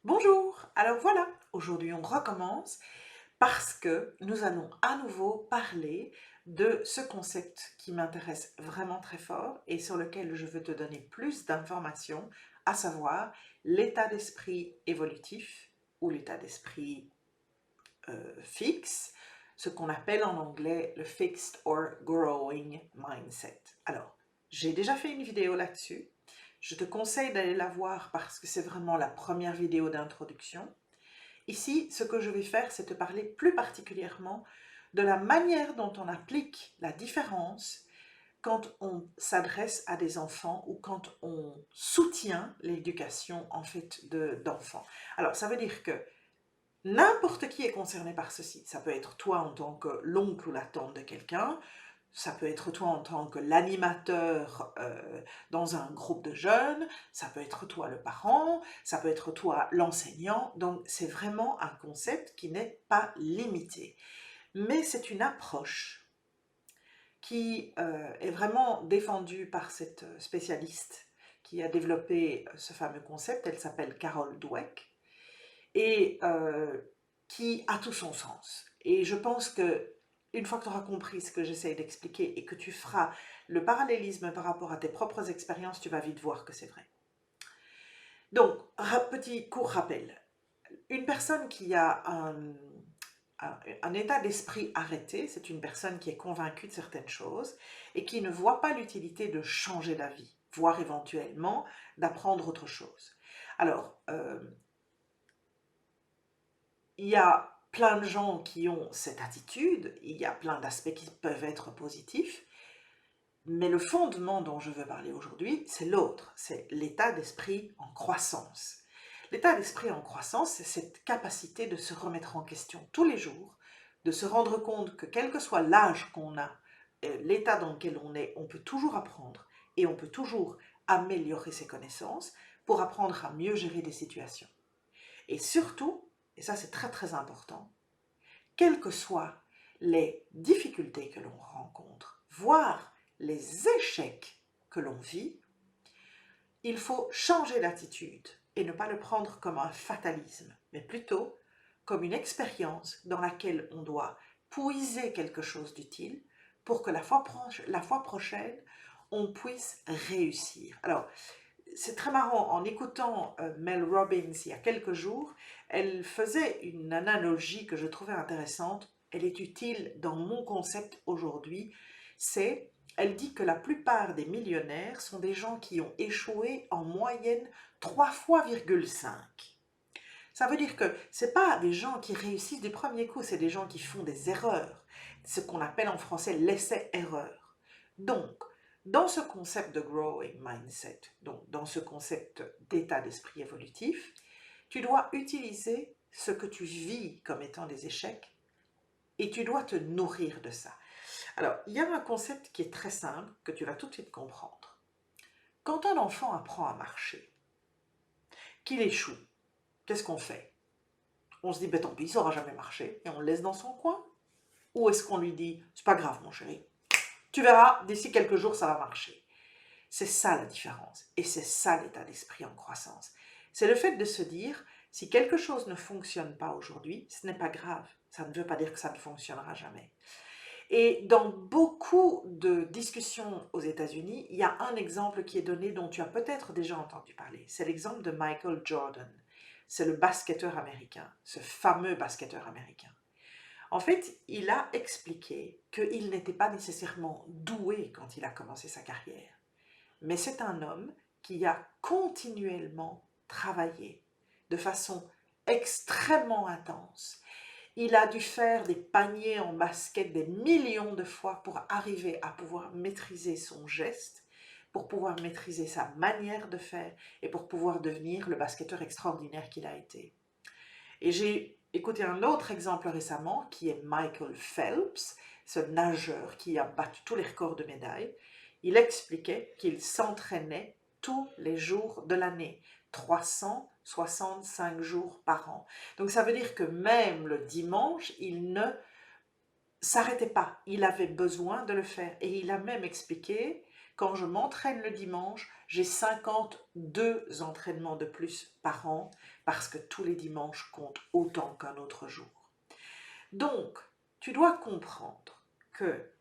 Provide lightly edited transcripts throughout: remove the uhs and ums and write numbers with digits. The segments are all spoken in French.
Bonjour, alors voilà, aujourd'hui on recommence parce que nous allons à nouveau parler de ce concept qui m'intéresse vraiment très fort et sur lequel je veux te donner plus d'informations, à savoir l'état d'esprit évolutif ou l'état d'esprit fixe, ce qu'on appelle en anglais le Fixed or Growing Mindset. Alors, j'ai déjà fait une vidéo là-dessus. Je te conseille d'aller la voir parce que c'est vraiment la première vidéo d'introduction. Ici, ce que je vais faire, c'est te parler plus particulièrement de la manière dont on applique la différence quand on s'adresse à des enfants ou quand on soutient l'éducation en fait d'enfants. Alors, ça veut dire que n'importe qui est concerné par ceci. Ça peut être toi en tant que l'oncle ou la tante de quelqu'un, ça peut être toi en tant que l'animateur dans un groupe de jeunes, ça peut être toi le parent, ça peut être toi l'enseignant. Donc c'est vraiment un concept qui n'est pas limité. Mais c'est une approche qui est vraiment défendue par cette spécialiste qui a développé ce fameux concept. Elle s'appelle Carol Dweck et qui a tout son sens. Et je pense que une fois que tu auras compris ce que j'essaie d'expliquer et que tu feras le parallélisme par rapport à tes propres expériences, tu vas vite voir que c'est vrai. Donc, petit court rappel. Une personne qui a un état d'esprit arrêté, c'est une personne qui est convaincue de certaines choses et qui ne voit pas l'utilité de changer d'avis, voire éventuellement d'apprendre autre chose. Alors, il y a plein de gens qui ont cette attitude, il y a plein d'aspects qui peuvent être positifs, mais le fondement dont je veux parler aujourd'hui, c'est l'autre, c'est l'état d'esprit en croissance. L'état d'esprit en croissance, c'est cette capacité de se remettre en question tous les jours, de se rendre compte que quel que soit l'âge qu'on a, l'état dans lequel on est, on peut toujours apprendre et on peut toujours améliorer ses connaissances pour apprendre à mieux gérer des situations. Et surtout, et ça c'est très très important, quelles que soient les difficultés que l'on rencontre, voire les échecs que l'on vit, il faut changer d'attitude et ne pas le prendre comme un fatalisme, mais plutôt comme une expérience dans laquelle on doit puiser quelque chose d'utile pour que la fois prochaine, on puisse réussir. Alors, c'est très marrant, en écoutant Mel Robbins il y a quelques jours, elle faisait une analogie que je trouvais intéressante. Elle est utile dans mon concept aujourd'hui. Elle dit que la plupart des millionnaires sont des gens qui ont échoué en moyenne 3 fois,5. Ça veut dire que ce n'est pas des gens qui réussissent du premier coup, c'est des gens qui font des erreurs. Ce qu'on appelle en français l'essai-erreur. Donc, dans ce concept de growing mindset, donc dans ce concept d'état d'esprit évolutif, tu dois utiliser ce que tu vis comme étant des échecs et tu dois te nourrir de ça. Alors, il y a un concept qui est très simple que tu vas tout de suite comprendre. Quand un enfant apprend à marcher, qu'il échoue, qu'est-ce qu'on fait? On se dit, ben tant pis, il ne saura jamais marcher et on le laisse dans son coin? Ou est-ce qu'on lui dit, c'est pas grave mon chéri, tu verras, d'ici quelques jours ça va marcher? C'est ça la différence et c'est ça l'état d'esprit en croissance. C'est le fait de se dire, si quelque chose ne fonctionne pas aujourd'hui, ce n'est pas grave. Ça ne veut pas dire que ça ne fonctionnera jamais. Et dans beaucoup de discussions aux États-Unis, il y a un exemple qui est donné dont tu as peut-être déjà entendu parler. C'est l'exemple de Michael Jordan. C'est le basketteur américain, ce fameux basketteur américain. En fait, il a expliqué qu'il n'était pas nécessairement doué quand il a commencé sa carrière, mais c'est un homme qui a continuellement travaillé de façon extrêmement intense. Il a dû faire des paniers en basket des millions de fois pour arriver à pouvoir maîtriser son geste, pour pouvoir maîtriser sa manière de faire et pour pouvoir devenir le basketteur extraordinaire qu'il a été. Et j'ai écouté un autre exemple récemment qui est Michael Phelps, ce nageur qui a battu tous les records de médailles. Il expliquait qu'il s'entraînait tous les jours de l'année, 365 jours par an. Donc ça veut dire que même le dimanche, il ne s'arrêtait pas. Il avait besoin de le faire. Et il a même expliqué Quand je m'entraîne le dimanche, j'ai 52 entraînements de plus par an parce que tous les dimanches comptent autant qu'un autre jour. Donc, tu dois comprendre que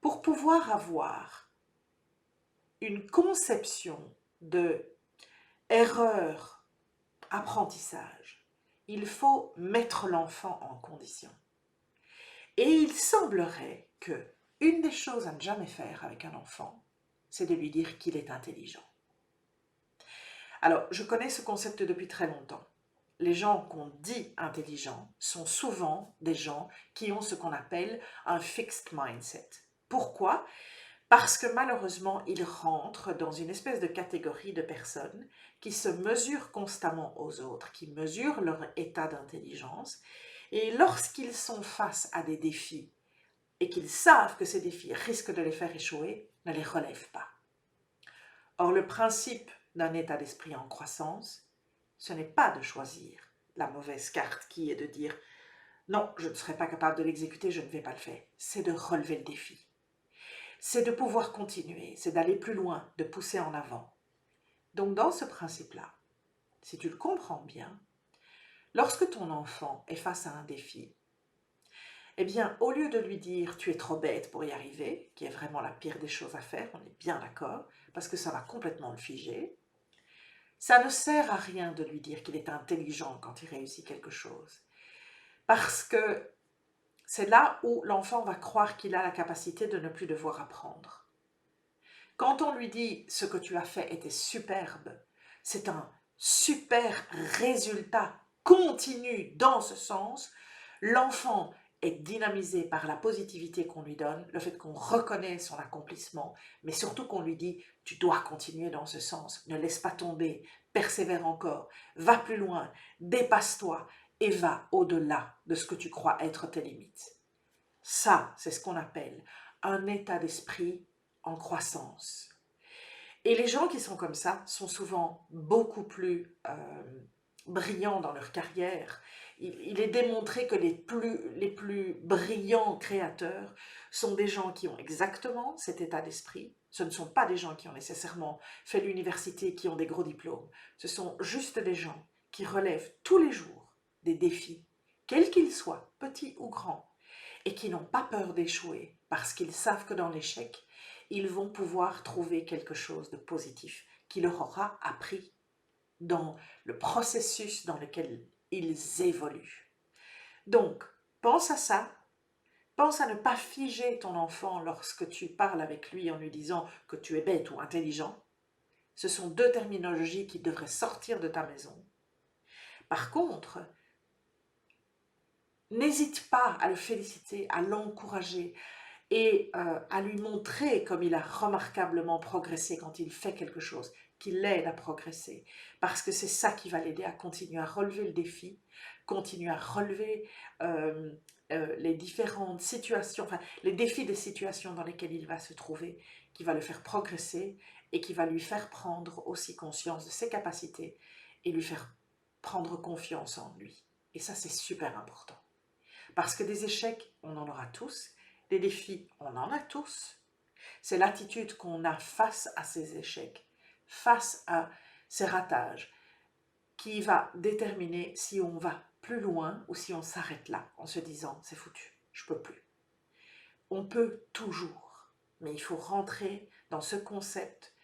pour pouvoir avoir une conception de erreur, apprentissage, il faut mettre l'enfant en condition. Et il semblerait que une des choses à ne jamais faire avec un enfant, c'est de lui dire qu'il est intelligent. Alors, je connais ce concept depuis très longtemps. Les gens qu'on dit intelligents sont souvent des gens qui ont ce qu'on appelle un fixed mindset. Pourquoi? Parce que malheureusement, ils rentrent dans une espèce de catégorie de personnes qui se mesurent constamment aux autres, qui mesurent leur état d'intelligence, et lorsqu'ils sont face à des défis et qu'ils savent que ces défis risquent de les faire échouer, ne les relèvent pas. Or, le principe d'un état d'esprit en croissance, ce n'est pas de choisir la mauvaise carte qui est de dire « non, je ne serai pas capable de l'exécuter, je ne vais pas le faire », c'est de relever le défi. C'est de pouvoir continuer, c'est d'aller plus loin, de pousser en avant. Donc dans ce principe-là, si tu le comprends bien, lorsque ton enfant est face à un défi, eh bien, au lieu de lui dire « tu es trop bête pour y arriver », qui est vraiment la pire des choses à faire, on est bien d'accord, parce que ça va complètement le figer, ça ne sert à rien de lui dire qu'il est intelligent quand il réussit quelque chose, parce que c'est là où l'enfant va croire qu'il a la capacité de ne plus devoir apprendre. Quand on lui dit « ce que tu as fait était superbe », c'est un super résultat continu dans ce sens, l'enfant est dynamisé par la positivité qu'on lui donne, le fait qu'on reconnaît son accomplissement, mais surtout qu'on lui dit « tu dois continuer dans ce sens, ne laisse pas tomber, persévère encore, va plus loin, dépasse-toi et va au-delà de ce que tu crois être tes limites ». Ça, c'est ce qu'on appelle un état d'esprit en croissance. Et les gens qui sont comme ça sont souvent beaucoup plus brillants dans leur carrière. Il est démontré que les plus brillants créateurs sont des gens qui ont exactement cet état d'esprit. Ce ne sont pas des gens qui ont nécessairement fait l'université, qui ont des gros diplômes. Ce sont juste des gens qui relèvent tous les jours des défis, quels qu'ils soient, petits ou grands, et qui n'ont pas peur d'échouer parce qu'ils savent que dans l'échec, ils vont pouvoir trouver quelque chose de positif qui leur aura appris dans le processus dans lequel ils évoluent. Donc, pense à ça, pense à ne pas figer ton enfant lorsque tu parles avec lui en lui disant que tu es bête ou intelligent. Ce sont deux terminologies qui devraient sortir de ta maison. Par contre, n'hésite pas à le féliciter, à l'encourager et à lui montrer comme il a remarquablement progressé quand il fait quelque chose, qu'il l'aide à progresser, parce que c'est ça qui va l'aider à continuer à relever le défi, continuer à relever les différentes situations, enfin les défis des situations dans lesquelles il va se trouver, qui va le faire progresser et qui va lui faire prendre aussi conscience de ses capacités et lui faire prendre confiance en lui. Et ça, c'est super important. Parce que des échecs, on en aura tous, des défis, on en a tous. C'est l'attitude qu'on a face à ces échecs, face à ces ratages, qui va déterminer si on va plus loin ou si on s'arrête là, en se disant « c'est foutu, je peux plus ». On peut toujours, mais il faut rentrer dans ce concept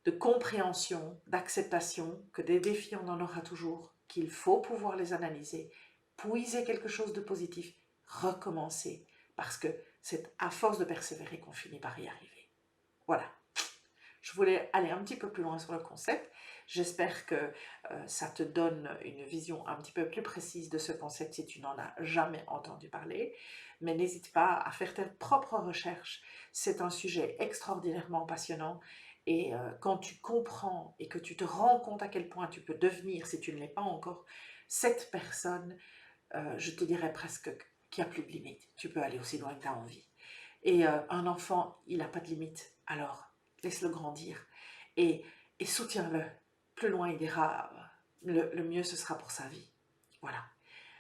de compréhension, d'acceptation, que des défis, on en aura toujours, qu'il faut pouvoir les analyser, puiser quelque chose de positif, recommencer, parce que c'est à force de persévérer qu'on finit par y arriver. Voilà. Je voulais aller un petit peu plus loin sur le concept. J'espère que ça te donne une vision un petit peu plus précise de ce concept si tu n'en as jamais entendu parler. Mais n'hésite pas à faire tes propres recherches. C'est un sujet extraordinairement passionnant. Et quand tu comprends et que tu te rends compte à quel point tu peux devenir, si tu ne l'es pas encore, cette personne, je te dirais presque qu'il n'y a plus de limite. Tu peux aller aussi loin que tu as envie. Et un enfant, il n'a pas de limite. Alors, laisse-le grandir et soutiens-le. Plus loin il ira, le mieux ce sera pour sa vie. Voilà.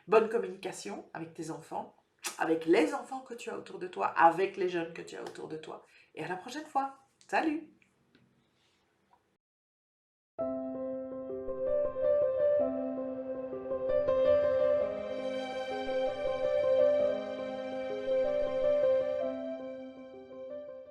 Bonne communication avec tes enfants avec les enfants que tu as autour de toi, avec les jeunes que tu as autour de toi. Et à la prochaine fois. Salut!